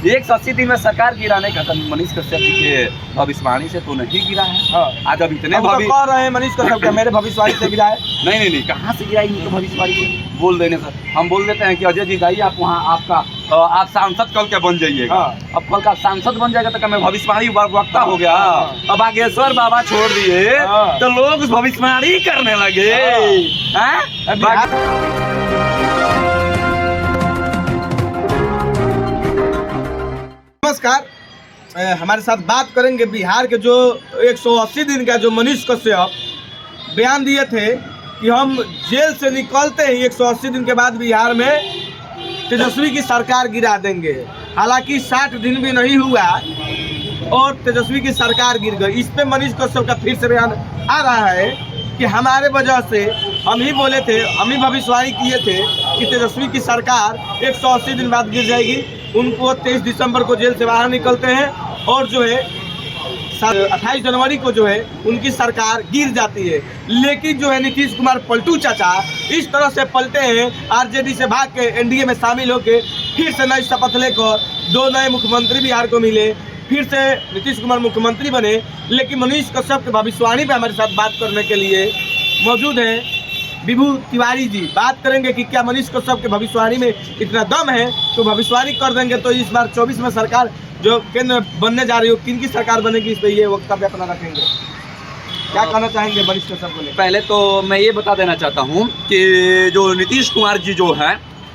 180 दिन में सरकार गिराने का था मनीष कश्यप जी के भविष्यवाणी से तो नहीं गिरा है। हाँ। आज अब इतने हम तो कह रहे हैं मनीष कश्यप क्या मेरे भविष्यवाणी से गिरा है? नहीं, कहाँ से गिराएगी तो भविष्यवाणी से बोल देने सर। हम बोल देते हैं कि अजय जी जाइए आप वहाँ, आपका आप सांसद कल के बन जाइएगा। हाँ। अब कल का सांसद बन जाएगा तो क्या मैं भविष्यवाणी वक्ता हो गया? अब बागेश्वर बाबा छोड़ दिए हाँ। तो लोग भविष्यवाणी करने लगे। नमस्कार, हमारे साथ बात करेंगे बिहार के जो 180 दिन का जो मनीष कश्यप बयान दिए थे कि हम जेल से निकलते ही 180 दिन के बाद बिहार में तेजस्वी की सरकार गिरा देंगे। हालांकि 60 दिन भी नहीं हुआ और तेजस्वी की सरकार गिर गई। इस पे मनीष कश्यप का फिर से बयान आ रहा है कि हमारे वजह से हम ही बोले थे, हम ही भविष्यवाणी किए थे कि तेजस्वी की सरकार 180 दिन बाद गिर जाएगी। उनको 23 दिसंबर को जेल से बाहर निकलते हैं और जो है 28 जनवरी को जो है उनकी सरकार गिर जाती है। लेकिन जो है नीतीश कुमार पलटू चाचा इस तरह से पलटे हैं, आरजेडी से भाग के एनडीए में शामिल होकर फिर से नई शपथ लेकर 2 नए मुख्यमंत्री बिहार को मिले, फिर से नीतीश कुमार मुख्यमंत्री बने। लेकिन मनीष कश्यप के भविष्यवाणी पे हमारे साथ बात करने के लिए मौजूद हैं विभू तिवारी जी। बात करेंगे कि क्या मनीष कश्यप के भविष्यवाणी में इतना दम है तो भविष्यवाणी कर देंगे तो इस बार 24 में सरकार जो केंद्र बनने जा रही हो किन की सरकार बनेगी, इस पर ये वक्तव्य अपना रखेंगे। क्या कहना चाहेंगे मनीष कश्यप को? पहले तो मैं ये बता देना चाहता हूँ कि जो नीतीश कुमार जी जो है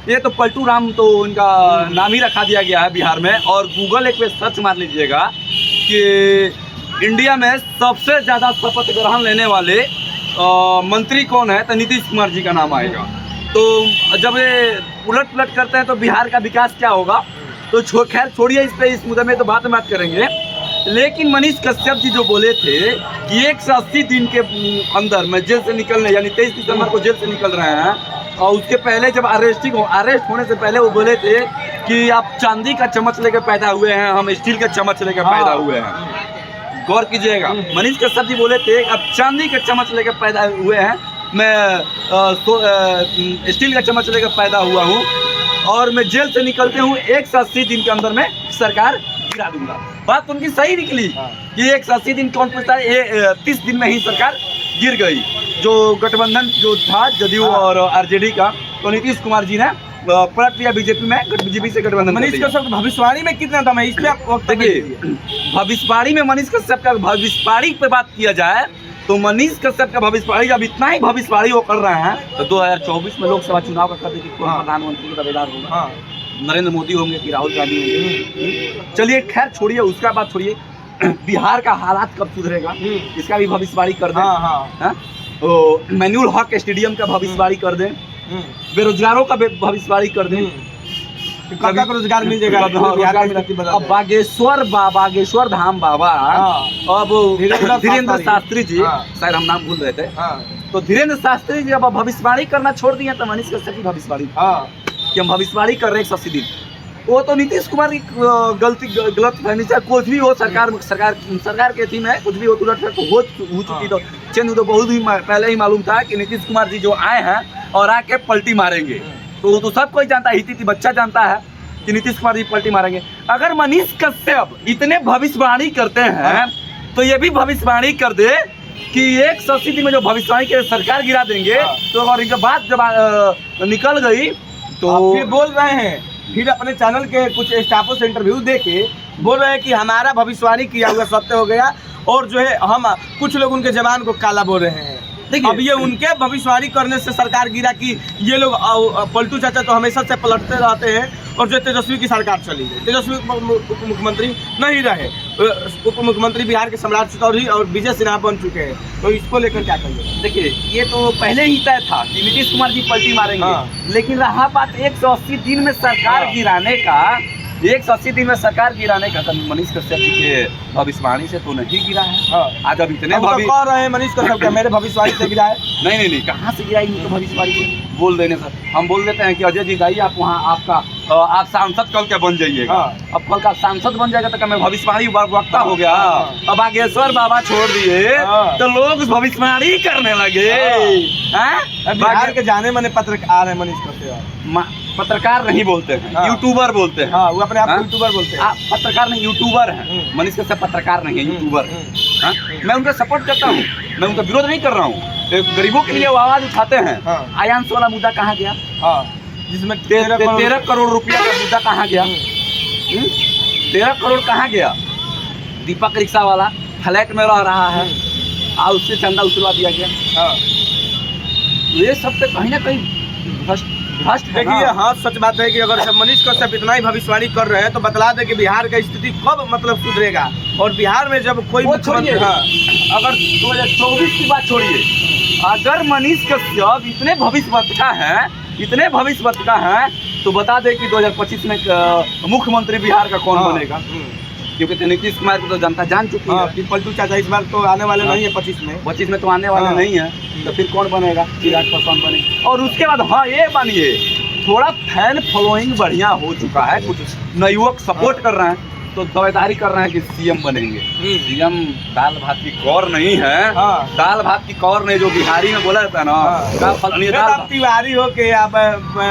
ये तो पलटू राम तो उनका नाम ही रखा दिया गया है बिहार में। और गूगल एक पे सर्च मार लीजिएगा कि इंडिया में सबसे ज़्यादा शपथ ग्रहण लेने वाले मंत्री कौन है तो नीतीश कुमार जी का नाम आएगा। तो जब ये उलट पुलट करते हैं तो बिहार का विकास क्या होगा? तो खैर छोड़िए, इस मुद्दे में तो बात करेंगे। लेकिन मनीष कश्यप जी जो बोले थे कि 180 दिन के अंदर में जेल से निकलने, यानी 23 दिसंबर को जेल से निकल रहे हैं, और उसके पहले जब अरेस्ट होने से पहले वो बोले थे कि आप चांदी का चम्मच लेकर पैदा हुए हैं, हम स्टील का चम्मच लेकर पैदा हुए हैं। गौर कीजिएगा, मनीष कश्यप जी बोले थे अब चांदी का चम्मच लेकर पैदा हुए हैं, मैं स्टील का चम्मच लेकर पैदा हुआ हूँ और मैं जेल से निकलते हूँ 180 दिन के अंदर में सरकार गिरा दूंगा। बात उनकी सही निकली कि 180 दिन कौन पूछता है, 30 दिन में ही सरकार गिर गई। जो गठबंधन जो था जदयू और आरजेडी का, तो नीतीश कुमार जी ने पलट लिया बीजेपी में, बीजेपी से गठबंधन। मनीष कश्यप भविष्यवाणी में कितना दम है इस पे आप देखिए। भविष्यवाणी में मनीष कश्यप का भविष्यवाणी पे बात किया जाए तो मनीष कश्यप का भविष्यवाणी जब इतना ही भविष्यवाणी वो कर रहे हैं तो 2024 में लोकसभा चुनाव का कर देखिए कौन प्रधानमंत्री का दावेदार होगा। नरेंद्र मोदी होंगे कि राहुल गांधी होंगे। चलिए खैर छोड़िए, उसका बात छोड़िए, बिहार का हालात कब सुधरेगा इसका भी भविष्यवाणी कर दें। मैनुअल हक स्टेडियम का भविष्यवाणी कर दें, बेरोजगारों का भविष्यवाणी कर दें, कब तक रोजगार मिल जाएगा? अब बागेश्वर धाम बाबा, अब धीरेन्द्र शास्त्री जी, शायद हम नाम भूल रहे थे, तो धीरेन्द्र शास्त्री जी अब भविष्यवाणी करना छोड़ दिए तो मनीष कश्यप की भविष्यवाणी कि हम भविष्यवाणी कर रहे हैं 180 दिन। वो तो नीतीश कुमार की गलत फहमी से कुछ भी हो, सरकार के थी में कुछ भी हो तो हो चुकी, तो चेंज तो बहुत ही पहले ही मालूम था कि नीतीश कुमार जी जो आए हैं और आके पलटी मारेंगे। तो सब कोई जानता है, हिती बच्चा जानता है कि नीतीश कुमार जी पलटी मारेंगे। अगर मनीष कश्यप इतने भविष्यवाणी करते हैं तो ये भी भविष्यवाणी कर दे कि 180 दिन में जो भविष्यवाणी के सरकार गिरा देंगे। तो और इनके बाद जब निकल गई तो ये बोल रहे हैं, फिर अपने चैनल के कुछ स्टाफों से इंटरव्यू दे के बोल रहे हैं कि हमारा भविष्यवाणी किया हुआ सत्य हो गया और जो है हम कुछ लोग उनके जबान को काला बोल रहे हैं। अब ये उनके भविष्यवाणी करने से सरकार गिरा कि ये लोग पलटू चाचा तो हमेशा से पलटते रहते हैं और जो तेजस्वी की सरकार चली गई, तेजस्वी उप मुख्यमंत्री नहीं रहे, उप मुख्यमंत्री बिहार के सम्राट चौधरी और विजय सिन्हा बन चुके हैं। तो इसको लेकर क्या कहेंगे? देखिए, ये तो पहले ही तय था कि नीतीश कुमार जी पलटी मारेंगे। लेकिन रहा बात 180 दिन में सरकार गिराने का, 180 दिन में सरकार गिराने का तो मनीष कश्यप जी के भविष्यवाणी से तो नहीं गिरा है। आज अब इतने कह रहे हैं मनीष कश्यप क्या मेरे भविष्यवाणी से गिरा है? नहीं, कहाँ से गिराएगी तो भविष्यवाणी बोल देने सर। हम बोल देते हैं कि अजय जी जाइए आप वहाँ, आपका आप सांसद कल के बन जाइएगा। हाँ। अब कल का सांसद बन जाएगा तो क्या मैं भविष्यवाणी वक्ता हो गया। हाँ। अब बागेश्वर बाबा छोड़ दिए हाँ। तो लोग भविष्यवाणी करने लगे। हैं? बिहार के जाने माने पत्रकार है मनीष कश्यप। पत्रकार नहीं बोलते हैं, हाँ। यूट्यूबर बोलते हैं। हाँ, वो अपने आप को हाँ? यूट्यूबर बोलते हैं। आप पत्रकार नहीं, यूट्यूबर हैं। मनीष कश्यप पत्रकार नहीं है, यूट्यूबर है। हाँ? मैं उनका सपोर्ट करता हूँ, मैं उनका विरोध नहीं कर रहा हूँ। गरीबों के लिए वो आवाज उठाते हैं। हाँ। आयांश वाला मुद्दा कहाँ गया? हाँ, जिसमें 13 करोड़ रुपया का मुद्दा कहाँ गया? 13 करोड़ कहाँ गया? दीपक रिक्शा वाला फ्लैट में रह रहा है और उससे चंदा उछलवा दिया गया। हाँ। ये सब तो कहीं ना कहीं भ्रष्ट है देखिए, ना। हाँ, सच बात है कि अगर सब मनीष कश्यप इतना ही भविष्यवाणी कर रहे हैं तो बतला दे कि बिहार का स्थिति कब मतलब सुधरेगा। और बिहार में जब कोई वो छोड़िए, हाँ, अगर 2024 की बात छोड़िए, अगर मनीष कश्यप इतने भविष्यवक्ता हैं, इतने भविष्यवक्ता हैं, तो बता दे कि 2025 में मुख्यमंत्री बिहार का कौन हाँ। बनेगा? क्योंकि नीतीश कुमार को तो जनता जान चुकी हाँ, है। कि पलटू चाचा इस बार तो आने वाले हाँ। नहीं है 25 में। 25 में तो आने वाले हाँ। नहीं है, तो फिर कौन बनेगा? चिराग पासवान बनेगा। और उसके बाद हाँ, ये मानिए थोड़ा फैन फॉलोइंग बढ़िया हो चुका है, कुछ नवयुवक सपोर्ट कर रहे हैं, तो दावेदारी कर रहे हैं कि सीएम बनेंगे। सीएम दाल भात की कौर नहीं है। हाँ। दाल भात की कौर नहीं, जो बिहारी में बोला जाता है ना, हाँ। दाल आप तिवारी हो के आप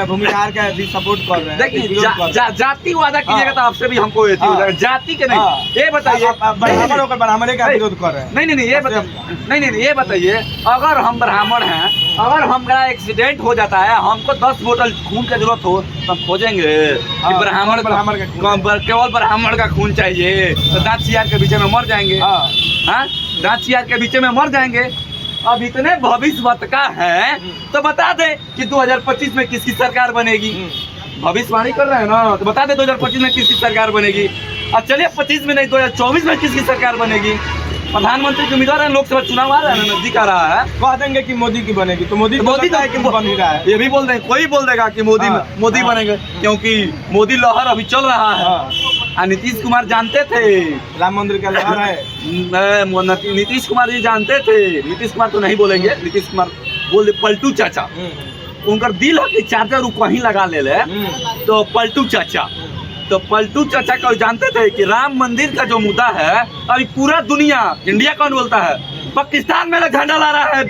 भूमिहार का भी सपोर्ट कर रहे हैं। देखिए, जाति वादा कीजिएगा हाँ। तो आपसे भी हमको ये हो जाएगा, जाति के नहीं। हाँ। ये बताइए, आप ब्राह्मण होकर ब्राह्मणे का विरोध कर रहे हैं। नहीं, ये ये बताइए, अगर हम ब्राह्मण हैं, अगर हमारा एक्सीडेंट हो जाता है, हमको 10 बोतल खून की जरूरत हो, तो हम खोजेंगे कि हाँ, ब्राह्मण केवल ब्राह्मण का खून चाहिए, तो दांत सियार के बीच में मर जाएंगे। हाँ, दांत सियार के बीच में मर जाएंगे। अब इतने भविष्यवक्ता हैं तो बता दे कि 2025 में किसकी सरकार बनेगी। भविष्यवाणी कर रहे हैं ना, तो बता दे 2025 में किसकी सरकार बनेगी। अब चलिए 25 में नहीं, 2024 में किसकी सरकार बनेगी। प्रधानमंत्री के उम्मीदवार हैं, लोकसभा चुनाव आ रहा है, नजदीक आ रहा है। कह देंगे कि मोदी की बनेगी, तो मोदी तो है कि बन ही रहा है। ये भी बोल देंगे, कोई बोल देगा कि मोदी हाँ। मोदी हाँ। बनेंगे, क्योंकि मोदी लहर अभी चल रहा है। हाँ। नीतीश कुमार जानते थे, राम मंदिर का लहर है। नीतीश कुमार जी जानते थे। नीतीश कुमार तो नहीं बोलेंगे, नीतीश कुमार बोल दे पलटू चाचा। उनका दिल है कि चार्जर वो कहीं लगा ले, तो पलटू चाचा। तो पलटू चाचा को जानते थे कि राम मंदिर का जो मुद्दा है, अभी पूरा दुनिया, इंडिया कौन बोलता है? पाकिस्तान में झंडा ला रहा है,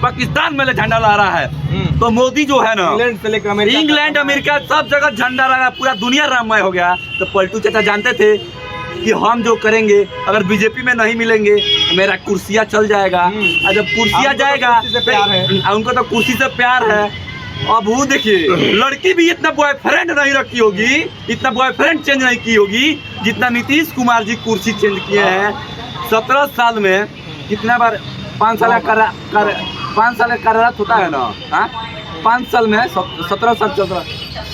पाकिस्तान में झंडा ला रहा है। तो मोदी जो है ना, इंग्लैंड से लेकर इंग्लैंड अमेरिका सब जगह झंडा लगा, पूरा दुनिया राममय हो गया। तो पलटू चाचा जानते थे कि हम जो करेंगे, अगर बीजेपी में नहीं मिलेंगे तो मेरा कुर्सियाँ चल जाएगा। और जब कुर्सियाँ जाएगा, उनको तो कुर्सी से प्यार है। अब वो देखिए, लड़की भी इतना बॉयफ्रेंड नहीं रखी होगी, इतना बॉयफ्रेंड चेंज नहीं की होगी जितना नीतीश कुमार जी कुर्सी चेंज किए हैं। 17 साल में कितना बार 5 साल का 5 साल का कार्यरत होता है ना। हाँ, 5 साल में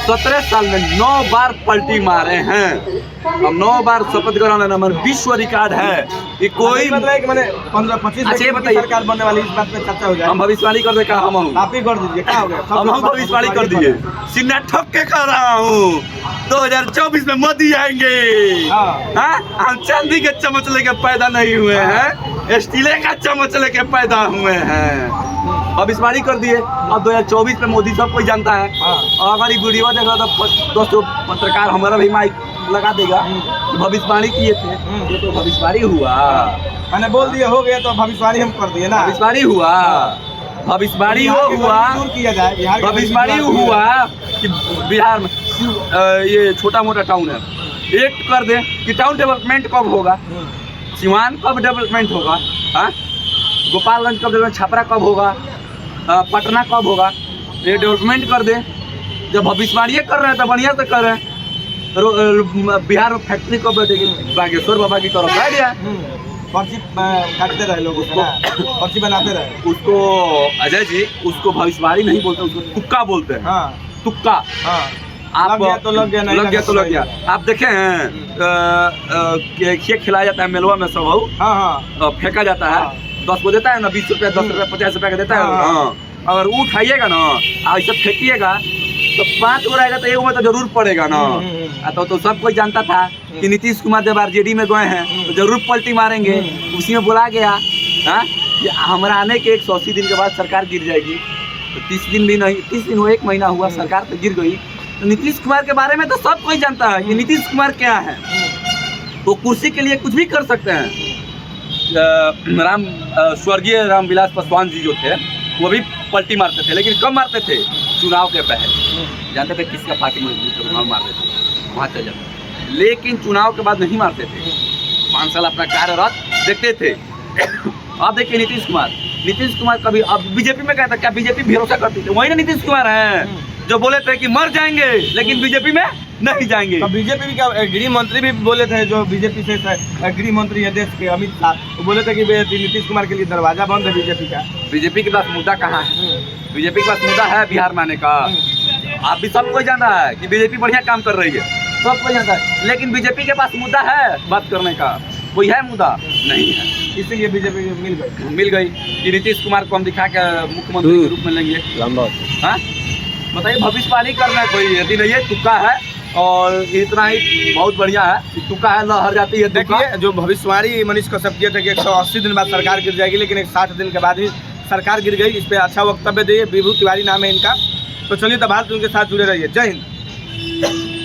17 साल में 9 बार पलटी मारे हैं। अब 9 बार शपथ ग्रहण लेना हमारा विश्व रिकॉर्ड है। ये कोई मतलब मैंने 15-25 अच्छा, ये बताइए, सरकार बनने वाली, इस बात पे चर्चा हो जाए। हम भविष्यवाणी कर दे का हम आप ही कर दीजिए, क्या हो गया? हम भविष्यवाणी कर दिए, सीना ठोक के कह रहा हूँ 2024 में मोदी आएंगे। हाँ, हम चांदी के चम्मच लेके पैदा नहीं हुए हैं, स्टील का चम्मच लेके पैदा हुए हैं। भविष्यवाणी कर दिए। अब 2024 में मोदी सब कोई जानता है। अगर ये वीडियो देख रहा तो दोस्तों पत्रकार हमारा भी माइक लगा देगा। भविष्यवाणी किए थे, ये तो भविष्यवाणी हुआ। मैंने बोल दिया, हो गया तो भविष्यवाणी हम कर दिए ना। भविष्यवाणी हुआ, भविष्यवाणी हुआ, दूर किया जाए। बिहार भविष्यवाणी हुआ कि बिहार में ये छोटा मोटा टाउन है, एक कर दे कि टाउन डेवलपमेंट कब होगा, सिवान कब डेवलपमेंट होगा, हाँ, गोपालगंज कब डेवलपमेंट, छपरा कब होगा, पटना कब होगा, ये डेवलपमेंट कर दे। जब भविष्यवाणी कर रहे हैं तो बढ़िया से कर रहे हैं। बिहार में फैक्ट्री कब बैठेगी, बागेश्वर बाबा की तरफ बैठ गया। पर्ची काटते रहे लोग उसको, पर्ची बनाते रहे उसको। अजय जी, उसको भविष्यवाणी नहीं बोलते, उसको तुक्का बोलते हैं। हाँ, तुक्का। हाँ, आप लग गया तो लग गया, नहीं लग गया तो लग गया। आप देखे हैं खेल खिलाया जाता है मेलवा में, सब हाँ, फेंका जाता है, 10 को देता है ना, 20 रुपया, 10 रुपया, 50 रुपया का देता है। हाँ, अगर वो उठाइएगा ना, ऐसे फेंकिएगा तो 5 गो रहेगा तो एक में तो जरूर पड़ेगा ना। तो सब कोई जानता था कि नीतीश कुमार जब आरजेडी में गए हैं तो जरूर पलटी मारेंगे। उसी में बोला गया, हाँ, कि हमारा आने के 180 दिन के बाद सरकार गिर जाएगी। तो 30 दिन भी नहीं, 30 दिन हुआ, 1 महीना हुआ, सरकार तो गिर गई। नीतीश कुमार के बारे में तो सब कोई जानता है कि नीतीश कुमार क्या है। वो कुर्सी के लिए कुछ भी कर सकते हैं। स्वर्गीय रामविलास पासवान जी जो थे वो भी पलटी मारते थे, लेकिन कब मारते थे? चुनाव के पहले। जानते थे किसका पार्टी मजबूत है, वहाँ मारते थे, वहाँ चल जाते। लेकिन चुनाव के बाद नहीं मारते थे, 5 साल अपना कार्यरत देखते थे। अब देखिए नीतीश कुमार कभी अब बीजेपी में कहता, क्या बीजेपी भरोसा करती थी? वही ना नीतीश कुमार हैं जो बोले थे कि मर जाएंगे लेकिन बीजेपी में नहीं जाएंगे। तो बीजेपी भी क्या, गृह मंत्री भी बोले थे, जो बीजेपी से गृह मंत्री है देश के अमित शाह, वो बोले थे कि नीतीश कुमार के लिए दरवाजा बंद है बीजेपी का। बीजेपी के पास मुद्दा कहाँ है? बीजेपी के पास मुद्दा है बिहार में आने का। आप भी सबको जाना है कि बीजेपी बढ़िया काम कर रही है, सबको जानता है, लेकिन बीजेपी के पास मुद्दा है बात करने का, कोई है मुद्दा? नहीं है। इसीलिए बीजेपी मिल गई कि नीतीश कुमार को हम दिखा के मुख्यमंत्री के रूप में लेंगे। हाँ बताइए, भविष्यवाणी करना है कोई, यदि नहीं है तुक्का है, और इतना ही बहुत बढ़िया है कि तुक्का है, लहर जाती है। देखिए जो भविष्यवाणी मनीष कश्यप किए थे कि 180 दिन बाद सरकार गिर जाएगी, लेकिन 60 दिन के बाद ही सरकार गिर गई। इस पर अच्छा वक्तव्य दिए। विभू तिवारी नाम है इनका। तो चलिए तब भारत उनके साथ जुड़े रहिए। जय हिंद।